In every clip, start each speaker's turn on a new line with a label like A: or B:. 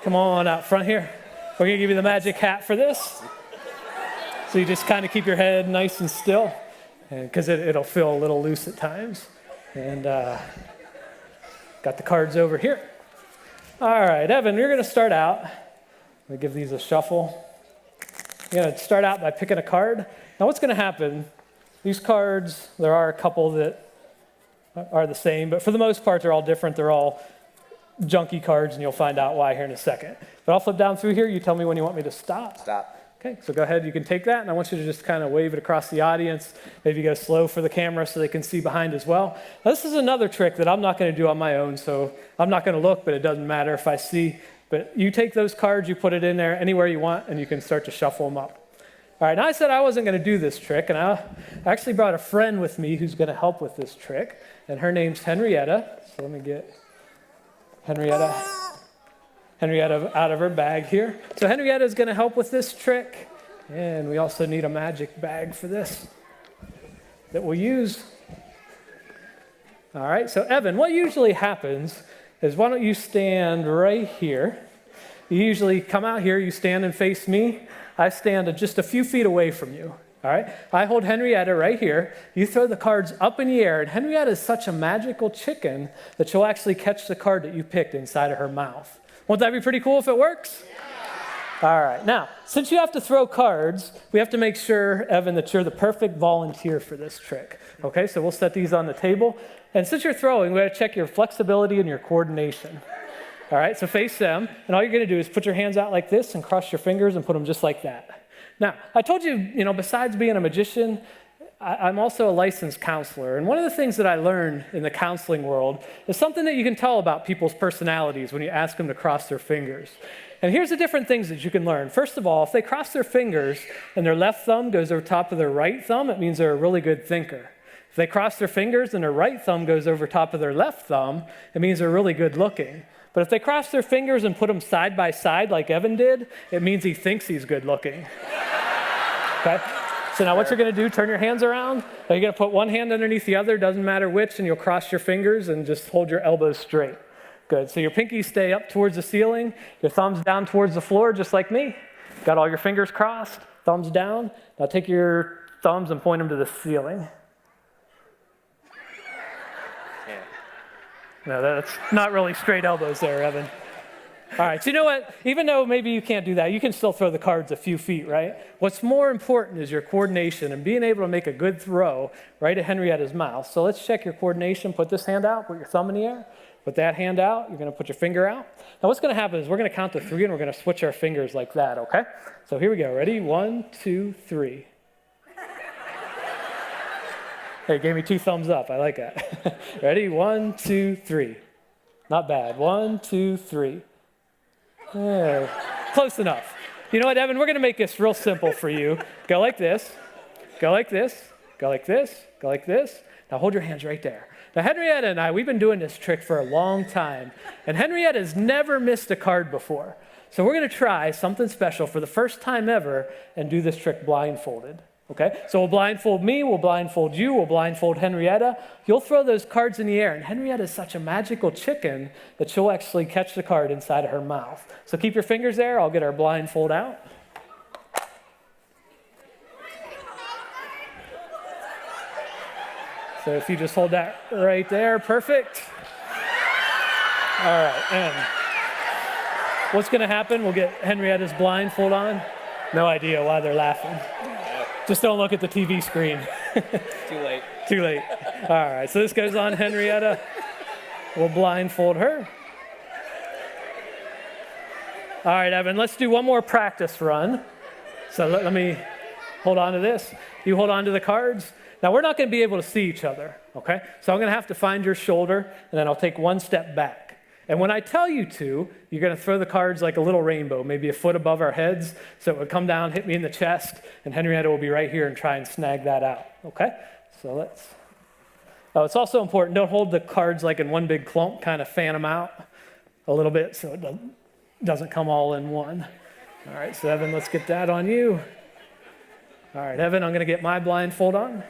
A: come on out front here. We're gonna give you the magic hat for this. So you just kind of keep your head nice and still, because it'll feel a little loose at times. And got the cards over here. All right, Evan, you're gonna start out. I'm gonna give these a shuffle. You're gonna start out by picking a card. Now what's gonna happen, these cards, there are a couple that are the same, but for the most part, they're all different. They're all junky cards, and you'll find out why here in a second. But I'll flip down through here. You tell me when you want me to stop.
B: Stop.
A: Okay, so go ahead. You can take that, and I want you to just kind of wave it across the audience. Maybe go slow for the camera so they can see behind as well. Now, this is another trick that I'm not going to do on my own, so I'm not going to look, but it doesn't matter if I see. But you take those cards, you put it in there anywhere you want, and you can start to shuffle them up. All right, now I said I wasn't going to do this trick, and I actually brought a friend with me who's going to help with this trick, and her name's Henrietta. So let me get Henrietta out of her bag here. So Henrietta is going to help with this trick, and we also need a magic bag for this that we'll use. All right, so Evan, what usually happens is why don't you stand right here. You usually come out here, you stand and face me. I stand just a few feet away from you. All right, I hold Henrietta right here. You throw the cards up in the air, and Henrietta is such a magical chicken that she'll actually catch the card that you picked inside of her mouth. Won't that be pretty cool if it works? Yeah. All right, now, since you have to throw cards, we have to make sure, Evan, that you're the perfect volunteer for this trick. Okay, so we'll set these on the table. And since you're throwing, we got to check your flexibility and your coordination. All right, so face them, and all you're going to do is put your hands out like this and cross your fingers and put them just like that. Now, I told you, besides being a magician, I'm also a licensed counselor. And one of the things that I learned in the counseling world is something that you can tell about people's personalities when you ask them to cross their fingers. And here's the different things that you can learn. First of all, if they cross their fingers and their left thumb goes over top of their right thumb, it means they're a really good thinker. If they cross their fingers and their right thumb goes over top of their left thumb, it means they're really good looking. But if they cross their fingers and put them side by side like Evan did, it means he thinks he's good looking. Okay? So now what you're going to do, turn your hands around. You're going to put one hand underneath the other, doesn't matter which, and you'll cross your fingers and just hold your elbows straight. Good. So your pinkies stay up towards the ceiling, your thumbs down towards the floor, just like me. Got all your fingers crossed, thumbs down. Now take your thumbs and point them to the ceiling. No, that's not really straight elbows there, Evan. All right, so you know what? Even though maybe you can't do that, you can still throw the cards a few feet, right? What's more important is your coordination and being able to make a good throw right at Henrietta's mouth. So let's check your coordination. Put this hand out, put your thumb in the air. Put that hand out, you're gonna put your finger out. Now what's gonna happen is we're gonna count to 3 and we're gonna switch our fingers like that, okay? So here we go, ready? 1, 2, 3. Hey, gave me 2 thumbs up, I like that. Ready? 1, 2, 3. Not bad, 1, 2, 3. Yeah, close enough. You know what, Evan, we're gonna make this real simple for you. Go like this, go like this, go like this, go like this. Now hold your hands right there. Now Henrietta and I, we've been doing this trick for a long time, and Henrietta has never missed a card before. So we're gonna try something special for the first time ever and do this trick blindfolded. Okay, so we'll blindfold me, we'll blindfold you, we'll blindfold Henrietta. You'll throw those cards in the air, and Henrietta is such a magical chicken that she'll actually catch the card inside of her mouth. So keep your fingers there, I'll get our blindfold out. So if you just hold that right there, perfect. All right, and what's gonna happen? We'll get Henrietta's blindfold on. No idea why they're laughing. Just don't look at the TV screen.
B: Too late.
A: Too late. All right, so this goes on Henrietta. We'll blindfold her. All right, Evan, let's do one more practice run. So let me hold on to this. You hold on to the cards. Now, we're not going to be able to see each other, okay? So I'm going to have to find your shoulder, and then I'll take one step back. And when I tell you to, you're going to throw the cards like a little rainbow, maybe a foot above our heads, so it would come down, hit me in the chest, and Henrietta will be right here and try and snag that out, okay? So let's... Oh, it's also important, don't hold the cards like in one big clump, kind of fan them out a little bit so it doesn't come all in one. All right, so Evan, let's get that on you. All right, Evan, I'm going to get my blindfold on.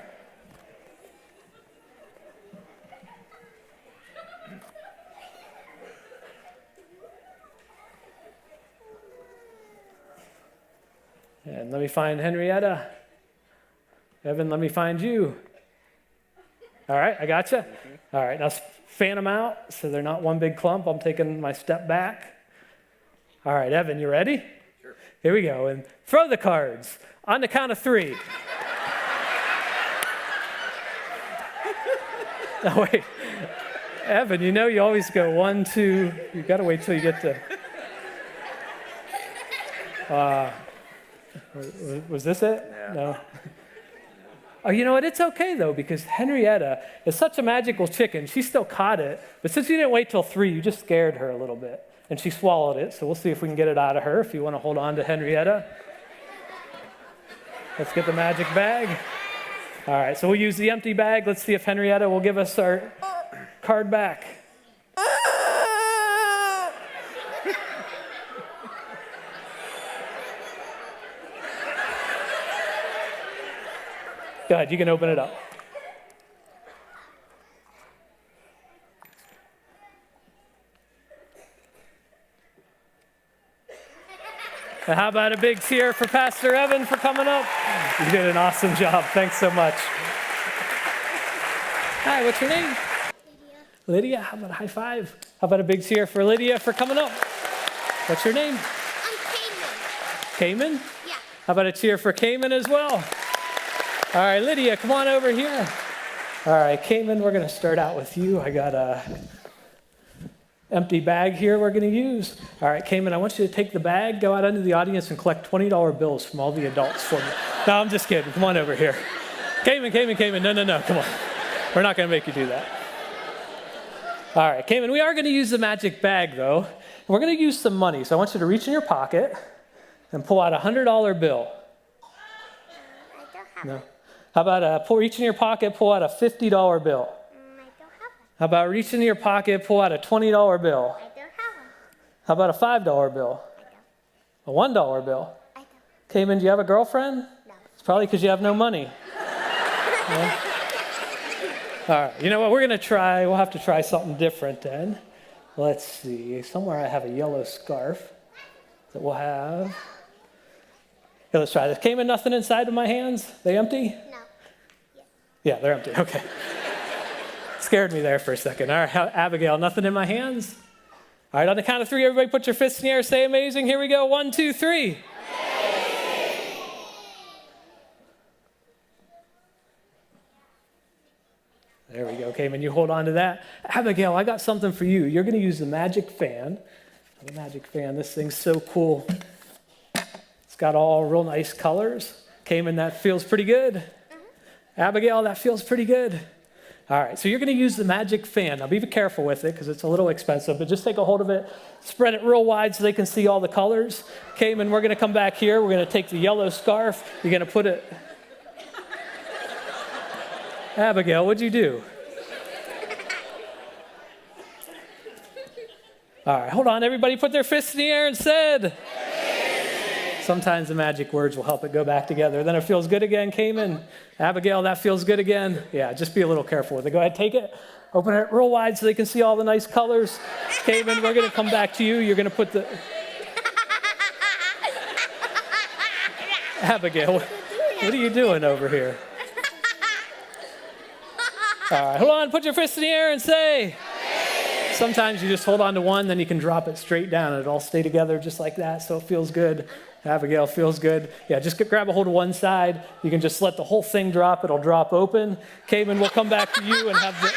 A: And let me find Henrietta. Evan, let me find you. All right, I gotcha. All right, now fan them out so they're not one big clump. I'm taking my step back. All right, Evan, you ready?
B: Sure.
A: Here we go. And throw the cards on the count of 3. Oh, wait. Evan, you know you always go 1, 2. You got to wait till you get to. Was this it?
B: Yeah.
A: No. Oh, you know what? It's okay, though, because Henrietta is such a magical chicken. She still caught it. But since you didn't wait till 3, you just scared her a little bit. And she swallowed it. So we'll see if we can get it out of her if you want to hold on to Henrietta. Let's get the magic bag. All right, so we'll use the empty bag. Let's see if Henrietta will give us our card back. Go ahead, you can open it up. And how about a big cheer for Pastor Evan for coming up? You did an awesome job. Thanks so much. Hi, what's your name? Lydia. Lydia, how about a high five? How about a big cheer for Lydia for coming up? What's your name?
C: I'm Cayman.
A: Cayman?
C: Yeah.
A: How about a cheer for Cayman as well? All right, Lydia, come on over here. All right, Cayman, we're going to start out with you. I got a empty bag here we're going to use. All right, Cayman, I want you to take the bag, go out into the audience, and collect $20 bills from all the adults for me. No, I'm just kidding. Come on over here. Cayman. No. Come on. We're not going to make you do that. All right, Cayman, we are going to use the magic bag, though. We're going to use some money. So I want you to reach in your pocket and pull out a $100 bill.
C: I don't have
A: No. How about reach in your pocket, pull out a $50 bill?
C: I don't have one.
A: How about reach into your pocket, pull out a $20 bill?
C: I don't have one.
A: How about a $5 bill?
C: I don't.
A: A $1 bill?
C: I don't.
A: Cayman, do you have a girlfriend?
C: No.
A: It's probably because you have no money. Yeah. All right, you know what, we'll have to try something different then. Let's see, somewhere I have a yellow scarf that we'll have. Here, let's try this. Cayman, nothing inside of my hands? They empty?
C: No.
A: Yeah, they're empty, okay. Scared me there for a second. All right, Abigail, nothing in my hands? All right, on the count of 3, everybody put your fists in the air, say amazing. Here we go, 1, 2, 3. There we go, Cayman, you hold on to that. Abigail, I got something for you. You're going to use the magic fan. The magic fan, this thing's so cool. It's got all real nice colors. Cayman, that feels pretty good. Abigail, that feels pretty good. All right, so you're going to use the magic fan. Now be careful with it because it's a little expensive, but just take a hold of it, spread it real wide so they can see all the colors. Cayman, we're going to come back here. We're going to take the yellow scarf. You're going to put it... Abigail, what'd you do? All right, hold on. Everybody put their fists in the air and said. Sometimes the magic words will help it go back together. Then it feels good again, Cayman. Abigail, that feels good again. Yeah, just be a little careful with it. Go ahead, take it. Open it real wide so they can see all the nice colors. Cayman, we're going to come back to you. You're going to put the... Abigail, what are you doing over here? All right, hold on. Put your fists in the air and say... Sometimes you just hold on to one, then you can drop it straight down. It'll all stay together just like that, so it feels good. Abigail, feels good. Yeah, just grab a hold of one side. You can just let the whole thing drop. It'll drop open. Cayman, we'll come back to you and have the...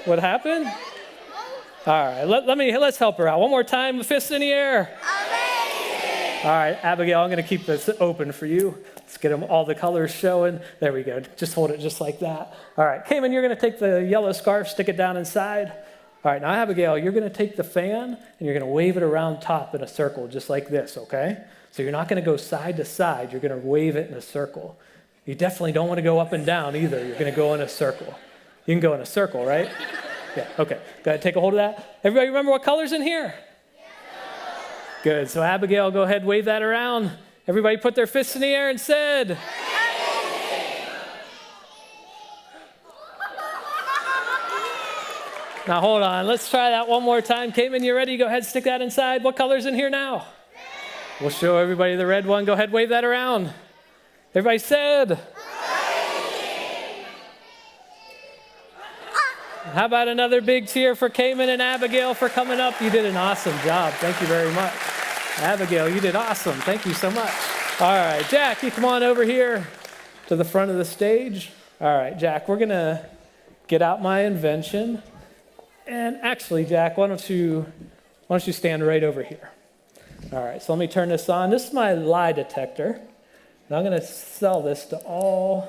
A: What happened? All right, let's help her out. One more time, the fists in the air. All right, Abigail, I'm going to keep this open for you. Let's get them all the colors showing. There we go. Just hold it just like that. All right, Cayman, you're going to take the yellow scarf, stick it down inside. All right, now Abigail, you're going to take the fan and you're going to wave it around top in a circle just like this, okay? So you're not going to go side to side. You're going to wave it in a circle. You definitely don't want to go up and down either. You're going to go in a circle. You can go in a circle, right? Yeah, okay. Go ahead, take a hold of that. Everybody remember what color's in here? Good. So Abigail, go ahead, wave that around. Everybody put their fists in the air and said. Now hold on, let's try that one more time. Cayman, you ready? Go ahead, stick that inside. What color's in here now? We'll show everybody the red one. Go ahead, wave that around. Everybody said. How about another big cheer for Cayman and Abigail for coming up? You did an awesome job. Thank you very much. Abigail, you did awesome. Thank you so much. All right, Jack, you come on over here to the front of the stage. All right, Jack, we're going to get out my invention. And actually, Jack, why don't you stand right over here? All right, so let me turn this on. This is my lie detector. And I'm going to sell this to all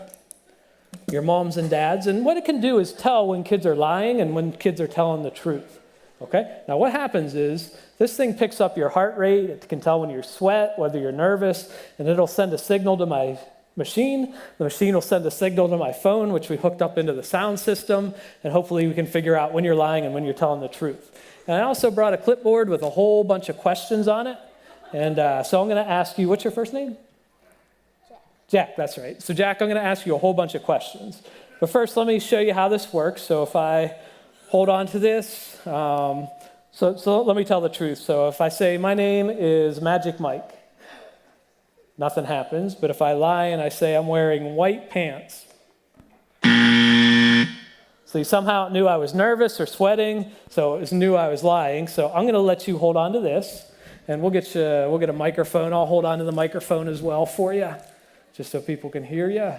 A: your moms and dads. And what it can do is tell when kids are lying and when kids are telling the truth. Okay? Now, what happens is this thing picks up your heart rate. It can tell when you sweat, whether you're nervous, and it'll send a signal to my machine. The machine will send a signal to my phone, which we hooked up into the sound system, and hopefully we can figure out when you're lying and when you're telling the truth. And I also brought a clipboard with a whole bunch of questions on it. And so I'm going to ask you, what's your first name? Jack, that's right. So Jack, I'm going to ask you a whole bunch of questions. But first, let me show you how this works. So if I hold on to this, so let me tell the truth. So if I say, my name is Magic Mike, nothing happens. But if I lie and I say I'm wearing white pants, so you somehow knew I was nervous or sweating, so it knew I was lying. So I'm going to let you hold on to this, and we'll get a microphone. I'll hold on to the microphone as well for you, just so people can hear you.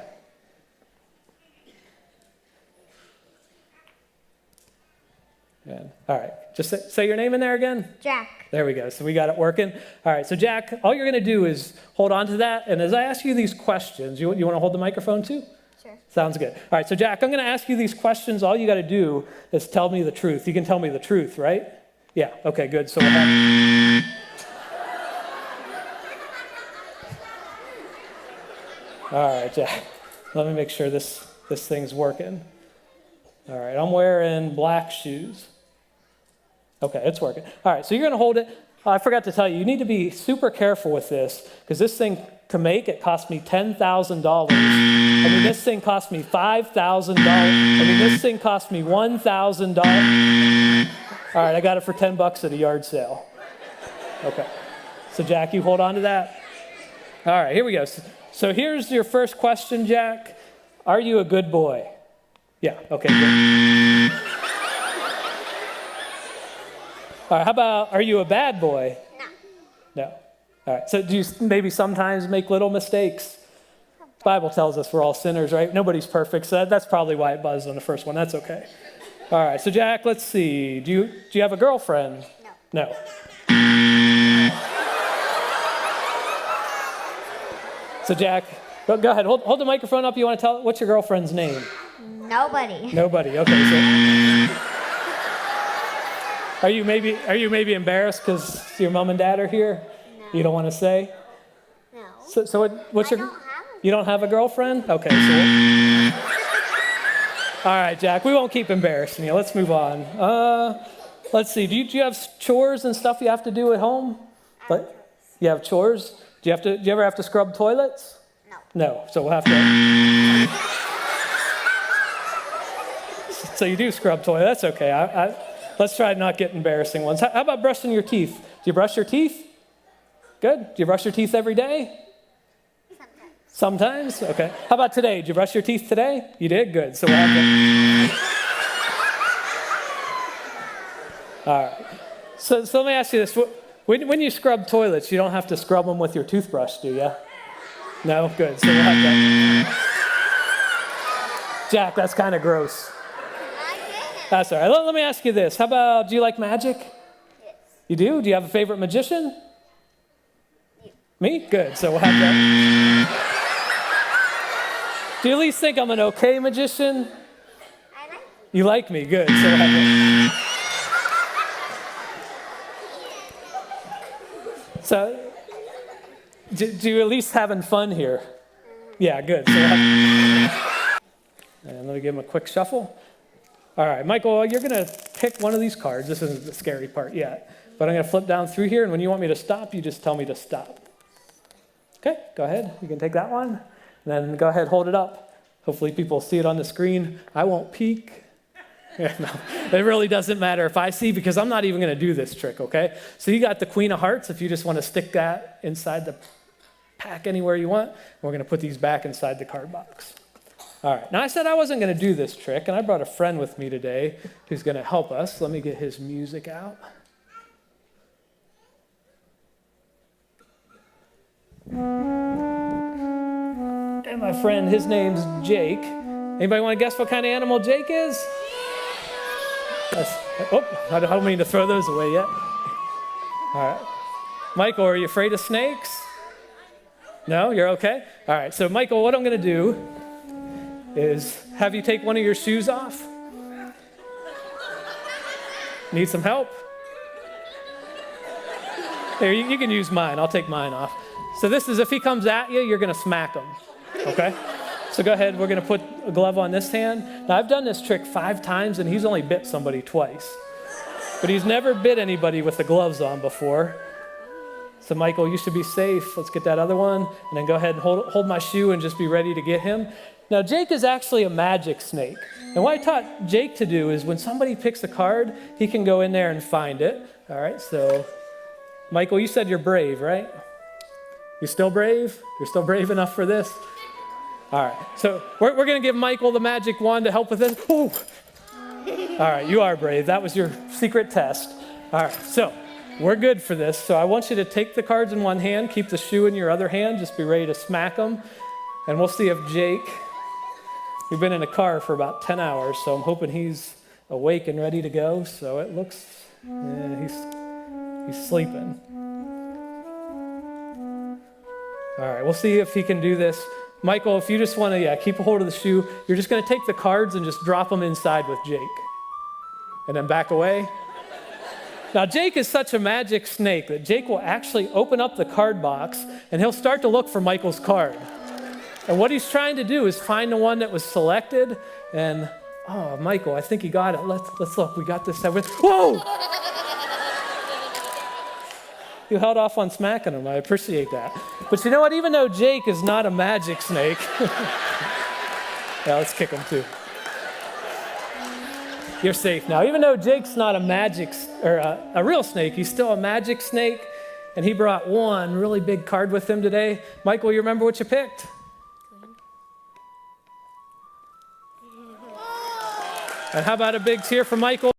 A: And, all right, just say your name in there again.
C: Jack.
A: There we go. So we got it working. All right, so Jack, all you're going to do is hold on to that. And as I ask you these questions, you want to hold the microphone too?
C: Sure.
A: Sounds good. All right, so Jack, I'm going to ask you these questions. All you got to do is tell me the truth. You can tell me the truth, right? Yeah, okay, good. So we'll have... All right, Jack, let me make sure this thing's working. All right, I'm wearing black shoes. Okay, it's working. All right, so you're going to hold it. I forgot to tell you, you need to be super careful with this because this thing, to make, it cost me $10,000. I mean, this thing cost me $5,000. I mean, this thing cost me $1,000. All right, I got it for $10 at a yard sale. Okay, so Jack, you hold on to that. All right, here we go. So here's your first question, Jack. Are you a good boy? Yeah, okay, good. All right, how about, are you a bad boy?
C: No.
A: No. All right, so do you maybe sometimes make little mistakes? The Bible tells us we're all sinners, right? Nobody's perfect, so that's probably why it buzzed on the first one. That's okay. All right, so Jack, let's see. Do you have a girlfriend?
C: No.
A: No. So Jack, go ahead, hold the microphone up. You want to tell, what's your girlfriend's name?
C: Nobody.
A: Nobody, okay. So, are you maybe embarrassed because your mom and dad are here?
C: No.
A: You don't want to say?
C: No.
A: So what's
C: I
A: your?
C: don't have a-
A: You don't have a girlfriend? Okay. So, all right, Jack. We won't keep embarrassing you. Let's move on. Let's see. Do you have chores and stuff you have to do at home? You have chores? Do you ever have to scrub toilets?
C: No.
A: No. So we'll have to. So you do scrub toilet. That's okay. Let's try not get embarrassing ones. How about brushing your teeth? Do you brush your teeth? Good. Do you brush your teeth every day? Sometimes? Okay. How about today? Did you brush your teeth today? You did? Good. So we'll have to... All right. So let me ask you this. When you scrub toilets, you don't have to scrub them with your toothbrush, do you? No? Good. So we'll have to... Jack, that's kind of gross. That's all right. Let me ask you this. How about, do you like magic?
C: Yes.
A: You do? Do you have a favorite magician? You. Me? Good. So we'll have that. Do you at least think I'm an okay magician?
C: I like
A: You like me? Good. So we'll have that. So, do you at least having fun here? Yeah, good. So we'll have... And let me give him a quick shuffle. All right, Michael, you're going to pick one of these cards. This isn't the scary part yet. But I'm going to flip down through here, and when you want me to stop, you just tell me to stop. Okay, go ahead. You can take that one. And then go ahead, hold it up. Hopefully people see it on the screen. I won't peek. Yeah, no, it really doesn't matter if I see, because I'm not even going to do this trick, okay? So you got the Queen of Hearts if you just want to stick that inside the pack anywhere you want. We're going to put these back inside the card box. All right, now I said I wasn't going to do this trick, and I brought a friend with me today who's going to help us. Let me get his music out. And my friend, his name's Jake. Anybody want to guess what kind of animal Jake is? I don't mean to throw those away yet. All right. Michael, are you afraid of snakes? No? You're okay? All right. So, Michael, what I'm going to do is have you take one of your shoes off. Need some help? Here, you can use mine. I'll take mine off. So this is, if he comes at you, you're going to smack him. Okay? So go ahead, we're going to put a glove on this hand. Now, I've done this trick 5 times, and he's only bit somebody twice. But he's never bit anybody with the gloves on before. So, Michael, you should be safe. Let's get that other one. And then go ahead and hold my shoe and just be ready to get him. Now, Jake is actually a magic snake. And what I taught Jake to do is when somebody picks a card, he can go in there and find it. All right, so, Michael, you said you're brave, right? You still brave? You're still brave enough for this? All right, so we're going to give Michael the magic wand to help with this. Ooh. All right, you are brave. That was your secret test. All right, so we're good for this. So I want you to take the cards in one hand, keep the shoe in your other hand, just be ready to smack them. And we'll see if Jake, we've been in a car for about 10 hours, so I'm hoping he's awake and ready to go. So it looks, he's sleeping. All right, we'll see if he can do this. Michael, if you just want to, keep a hold of the shoe, you're just going to take the cards and just drop them inside with Jake. And then back away. Now, Jake is such a magic snake that Jake will actually open up the card box and he'll start to look for Michael's card. And what he's trying to do is find the one that was selected. And, oh, Michael, I think he got it. Let's look. We got this. Whoa! You held off on smacking him. I appreciate that. But you know what? Even though Jake is not a magic snake, yeah, let's kick him too. You're safe now. Even though Jake's not a real snake, he's still a magic snake, and he brought one really big card with him today. Michael, you remember what you picked? And how about a big cheer for Michael?